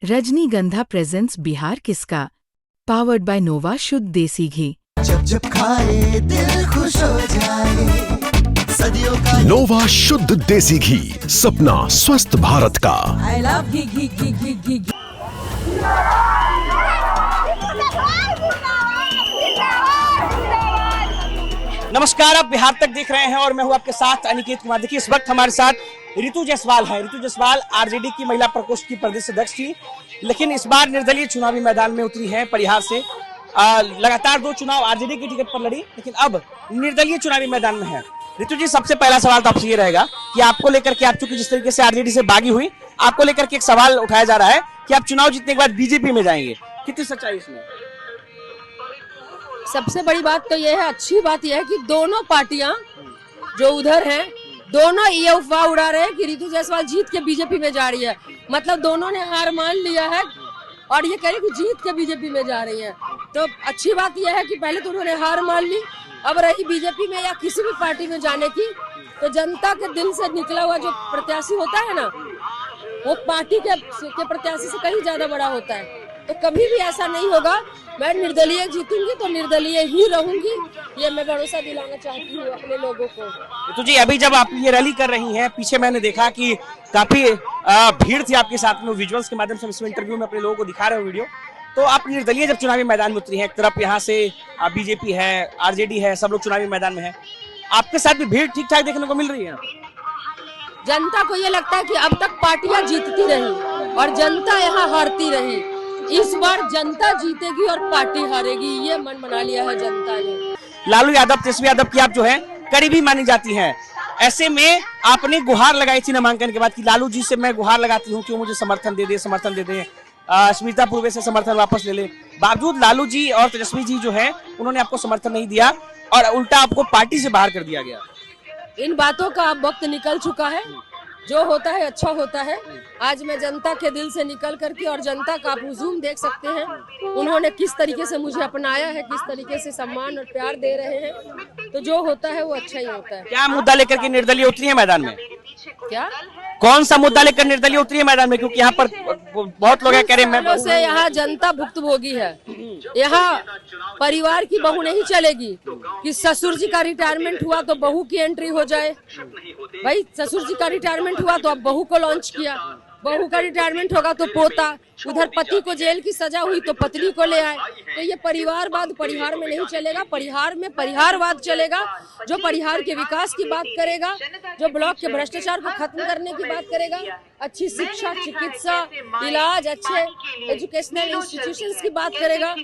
रजनीगंधा प्रेजेंट्स बिहार किसका, powered by नोवा शुद्ध देसी घी। जब जब खाए दिल खुश हो जाए, सदियों का नोवा शुद्ध देसी घी, सपना स्वस्थ भारत का। I love घी घी घी घी घी घी। नमस्कार, आप बिहार तक देख रहे हैं और मैं हूं आपके साथ अनिकेत कुमार। देखिए, इस वक्त हमारे साथ ऋतु जायसवाल है। ऋतु जायसवाल आरजेडी की महिला प्रकोष्ठ की प्रदेश अध्यक्ष थी, लेकिन इस बार निर्दलीय चुनावी मैदान में उतरी हैं परिहार से। लगातार 2 चुनाव आरजेडी की टिकट पर लड़ी, लेकिन अब निर्दलीय चुनावी मैदान में है। ऋतु जी, सबसे पहला सवाल तो आपसे ये रहेगा कि आपको लेकर के, आप चूंकि जिस तरीके से आरजेडी से बागी हुई, आपको लेकर के एक सवाल उठाया जा रहा है कि आप चुनाव जीतने के बाद बीजेपी में जाएंगे, कितनी सच्चाई इसमें? सबसे बड़ी बात तो यह है, अच्छी बात यह है कि दोनों पार्टियां जो उधर हैं, दोनों ये अफवाह उड़ा रहे हैं कि ऋतु जायसवाल जीत के बीजेपी में जा रही है। मतलब दोनों ने हार मान लिया है और ये कह रहे कि जीत के बीजेपी में जा रही है। तो अच्छी बात यह है कि पहले तो उन्होंने हार मान ली, अब रही बीजेपी में या किसी भी पार्टी में जाने की, तो जनता के दिल से निकला हुआ जो प्रत्याशी होता है ना, वो पार्टी के प्रत्याशी से कहीं ज्यादा बड़ा होता है। तो कभी भी ऐसा नहीं होगा। मैं निर्दलीय जीतूंगी तो निर्दलीय ही रहूंगी, ये मैं भरोसा दिलाना चाहती हूँ अपने लोगों को। तो जी, अभी जब आप ये रैली कर रही हैं, पीछे मैंने देखा कि काफी भीड़ थी आपके साथ में। विजुअल्स के माध्यम से इस इंटरव्यू में अपने लोगों को दिखा रहे हो वीडियो। तो आप निर्दलीय जब चुनावी मैदान में उतरी हैं, एक तरफ यहाँ से बीजेपी है, आरजेडी है, सब लोग चुनावी मैदान में है, आपके साथ भी भीड़ ठीक ठाक देखने को मिल रही है? जनता को ये लगता है कि अब तक पार्टियां जीतती रही और जनता यहाँ हारती रही। इस बार जनता जीतेगी और पार्टी हारेगी, ये मन बना लिया है जनता ने। लालू यादव, तेजस्वी यादव की आप जो है करीबी मानी जाती हैं। ऐसे में आपने गुहार लगाई थी नामांकन के बाद कि लालू जी से मैं गुहार लगाती हूँ कि मुझे समर्थन दे दे, स्मिता पूर्वे से समर्थन वापस ले ले। बावजूद लालू जी और तेजस्वी जी जो है, उन्होंने आपको समर्थन नहीं दिया और उल्टा आपको पार्टी से बाहर कर दिया गया। इन बातों का अब वक्त निकल चुका है। जो होता है अच्छा होता है। आज मैं जनता के दिल से निकल करके, और जनता का आप हुजूम देख सकते हैं, उन्होंने किस तरीके से मुझे अपनाया है, किस तरीके से सम्मान और प्यार दे रहे हैं। तो जो होता है वो अच्छा ही होता है। क्या मुद्दा लेकर के निर्दलीय उतरी है मैदान में? क्या, कौन सा मुद्दा लेकर निर्दलीय उतरी है मैदान में? क्योंकि यहाँ पर बहुत लोग कह रहे हैं से यहाँ जनता भुक्तभोगी है। यहाँ परिवार की बहू नहीं चलेगी कि ससुर जी का रिटायरमेंट हुआ तो बहू की एंट्री हो जाए। भाई, ससुर जी का रिटायरमेंट हुआ तो अब बहू को लॉन्च किया, बहू का रिटायरमेंट होगा तो पोता, उधर पति को जेल की सजा हुई तो पत्नी को ले आए। तो ये परिवारवाद परिहार में नहीं चलेगा। परिहार में परिहारवाद चलेगा, जो परिहार के विकास की बात करेगा, जो ब्लॉक के भ्रष्टाचार को खत्म करने की बात करेगा, अच्छी शिक्षा, चिकित्सा, इलाज, अच्छे एजुकेशनल इंस्टीट्यूशंस की बात करेगा।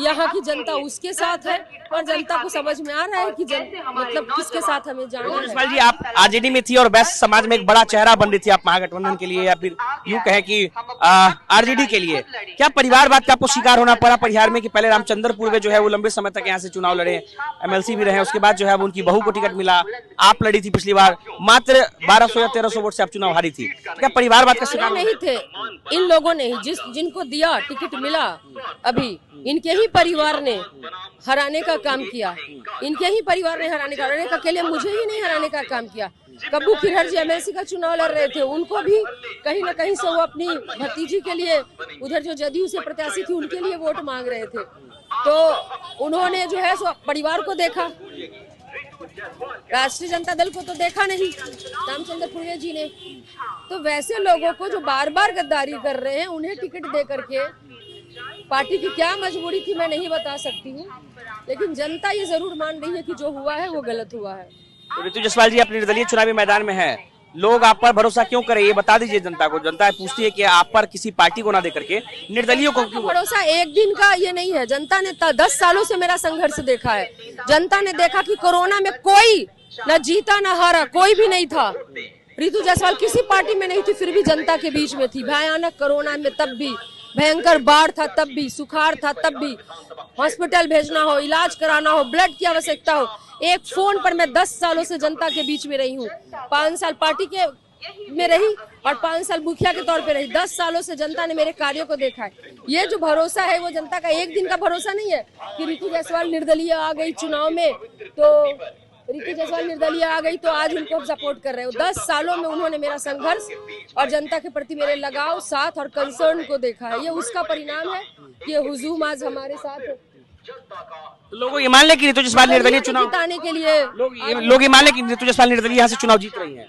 यहाँ की जनता उसके साथ है और जनता को समझ में आ रहा है कि मतलब किसके साथ हमें जाना है। जी, आप आरजेडी में थी और वैश्य समाज में एक बड़ा चेहरा बन रही थी आप महागठबंधन के लिए, या फिर यूं कहें कि आरजेडी के लिए। क्या परिवारवाद का आपको शिकार होना पड़ा परिहार में कि पहले रामचंद्र पूर्वे जो है वो लंबे समय तक यहाँ से चुनाव लड़े, एमएलसी भी रहे, उसके बाद जो है उनकी बहू को टिकट मिला, आप लड़ी थी पिछली बार, मात्र 1200 या 1300 वोट से आप चुनाव हारी थी। क्या परिवारवाद का शिकार नहीं थे इन लोगों ने? जिनको दिया टिकट मिला, अभी इनके ही परिवार ने हराने का काम किया। इनके ही परिवार ने हराने का अकेले मुझे ही नहीं हराने का काम किया। कब्बू खिरहर जी एमएलसी का चुनाव लड़ रहे थे, उनको भी कहीं न कहीं से वो अपनी भतीजी के लिए, उधर जो जदयू से प्रत्याशी थी, उनके लिए वोट मांग रहे थे। तो उन्होंने जो है सो परिवार को देखा, राष्ट्रीय जनता दल को तो देखा नहीं, रामचंद्र पूर्वे जी ने। तो वैसे लोगों को जो बार बार गद्दारी कर रहे हैं, उन्हें टिकट दे करके, पार्टी की क्या मजबूरी थी मैं नहीं बता सकती हूँ, लेकिन जनता ये जरूर मान रही है कि जो हुआ है वो गलत हुआ है। ऋतु जायसवाल जी, आप निर्दलीय चुनावी मैदान में हैं, लोग आप पर भरोसा क्यों करें, ये बता दीजिए जनता को। जनता पूछती है कि आप पर किसी पार्टी को ना देकर के निर्दलीय को क्यों भरोसा? एक दिन का ये नहीं है। जनता ने 10 सालों से मेरा संघर्ष देखा है। जनता ने देखा कि कोरोना में कोई न जीता न हारा, कोई भी नहीं था। ऋतु जायसवाल किसी पार्टी में नहीं थी, फिर भी जनता के बीच में थी। भयानक कोरोना में तब भी, भयंकर बाढ़ था तब भी, सुखाड़ था तब भी, हॉस्पिटल भेजना हो, इलाज कराना हो, ब्लड की आवश्यकता हो, एक फोन पर मैं 10 सालों से जनता के बीच में रही हूँ। 5 साल पार्टी के में रही और 5 साल मुखिया के तौर पे रही। 10 सालों से जनता ने मेरे कार्यों को देखा है। ये जो भरोसा है वो जनता का एक दिन का भरोसा नहीं है कि ऋतु जायसवाल निर्दलीय आ गई चुनाव में तो ऋतु जायसवाल निर्दलीय आ गई तो आज उनको हम सपोर्ट कर रहे हो। 10 सालों में उन्होंने मेरा संघर्ष और जनता के प्रति मेरे लगाव, साथ और कंसर्न को देखा है। ये उसका परिणाम है कि ये हुजूम आज हमारे साथ है। तो लोग ये मान ले कि ऋतु जायसवाल निर्दलीय चुनाव जिताने के लिए लोग ये मान ले कि ऋतु जायसवाल निर्दलीय यहाँ से चुनाव जीत रही है।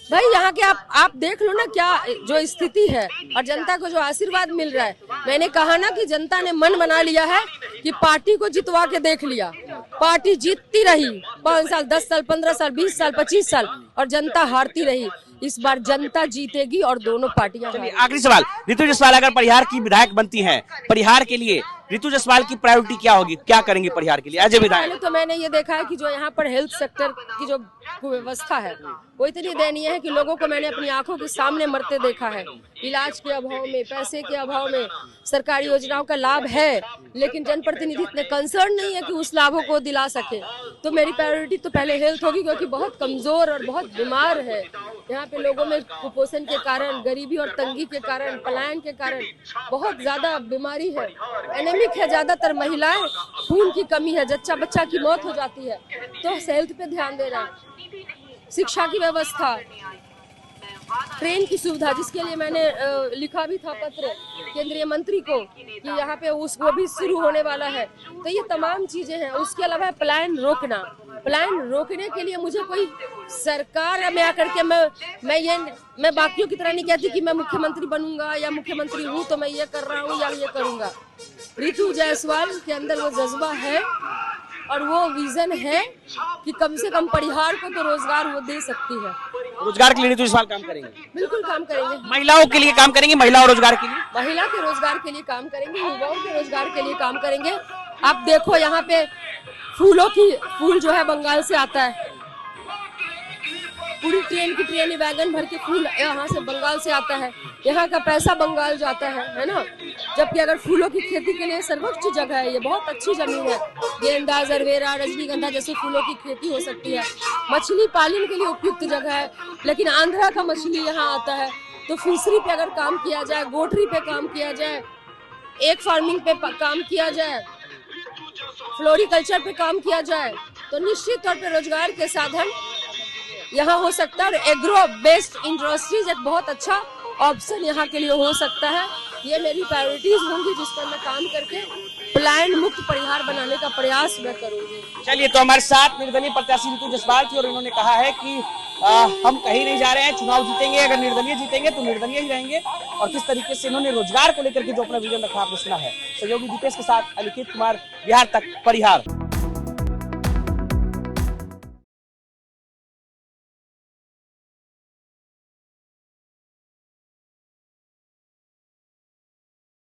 भाई यहाँ के आप देख लो ना क्या जो स्थिति है और जनता को जो आशीर्वाद मिल रहा है। मैंने कहा ना कि जनता ने मन बना लिया है कि पार्टी को जितवा के देख लिया। पार्टी जीतती रही 5 साल, 10 साल, 15 साल, 20 साल, 25 साल और जनता हारती रही। इस बार जनता जीतेगी और दोनों पार्टियां। आखिरी सवाल, ऋतु जायसवाल अगर परिहार की विधायक बनती हैं, परिहार के लिए ऋतु जायसवाल की प्रायोरिटी क्या होगी, क्या करेंगे परिहार के लिए एज ए विधायक? पहले तो मैंने ये देखा है कि जो यहाँ पर हेल्थ सेक्टर की जो व्यवस्था है वो इतनी दयनीय है कि लोगों को मैंने अपनी आंखों के सामने मरते देखा है। इलाज के अभाव में, पैसे के अभाव में, सरकारी योजनाओं का लाभ है लेकिन जनप्रतिनिधि इतने कंसर्न नहीं है कि उस लाभों को दिला सके। तो मेरी प्रायोरिटी तो पहले हेल्थ होगी क्योंकि बहुत कमजोर और बहुत बीमार है यहाँ पे लोगों में। कुपोषण के कारण, गरीबी और तंगी के कारण, पलायन के कारण बहुत ज्यादा बीमारी है। एनेमिक है ज्यादातर महिलाएं, खून की कमी है, जच्चा बच्चा की मौत हो जाती है। तो हेल्थ पे ध्यान देना, शिक्षा की व्यवस्था, ट्रेन की सुविधा जिसके लिए मैंने लिखा भी था पत्र केंद्रीय मंत्री को कि यहाँ पे वो भी शुरू होने वाला है। तो ये तमाम चीजें हैं। उसके अलावा पलायन रोकना, पलायन रोकने के लिए मुझे कोई सरकार में आकर के मैं बाकियों की तरह नहीं कहती कि मैं मुख्यमंत्री बनूंगा या मुख्यमंत्री हूँ तो मैं ये कर रहा हूँ या ये करूंगा। ऋतु जायसवाल के अंदर वो जज्बा है और वो विजन है कि कम से कम परिहार को तो रोजगार वो दे सकती है। रोजगार के लिए ऋतु जायसवाल काम करेंगे? बिल्कुल काम करेंगे। महिलाओं के लिए काम करेंगे, महिला और रोजगार के लिए, महिला के रोजगार के लिए काम करेंगे, युवाओं के रोजगार के लिए काम करेंगे। आप देखो यहाँ पे फूल जो है बंगाल से आता है, पूरी ट्रेन की ट्रेन वैगन भर के फूल यहाँ से बंगाल से आता है। यहाँ का पैसा बंगाल जाता है ना। जबकि अगर फूलों की खेती के लिए सर्वोच्च जगह है, ये बहुत अच्छी जमीन है। गेंदा, जरबेरा, रजनीगंधा जैसे फूलों की खेती हो सकती है। मछली पालन के लिए उपयुक्त जगह है लेकिन आंध्रा का मछली यहाँ आता है। तो फिशरी पे अगर काम किया जाए, गोटरी पे काम किया जाए, एग फार्मिंग पे काम किया जाए, फ्लोरिकल्चर पे काम किया जाए तो निश्चित तौर पे रोजगार के साधन यहाँ हो सकता है। और एग्रो बेस्ड इंडस्ट्रीज एक बहुत अच्छा ऑप्शन यहाँ के लिए हो सकता है। ये मेरी प्रायोरिटीज होंगी जिस पर मैं काम करके पलायन मुक्त परिहार बनाने का प्रयास मैं करूंगी। चलिए, तो हमारे साथ निर्दलीय प्रत्याशी ऋतु जायसवाल थी और इन्होंने कहा है कि हम कहीं नहीं जा रहे हैं, चुनाव जीतेंगे, अगर निर्दलीय जीतेंगे तो निर्दलीय ही रहेंगे। और किस तरीके से इन्होंने रोजगार को लेकर के जो अपना विजन रखा आपने सुना है। सहयोगी दीपेश के साथ अनिकेत कुमार, बिहार तक, परिहार।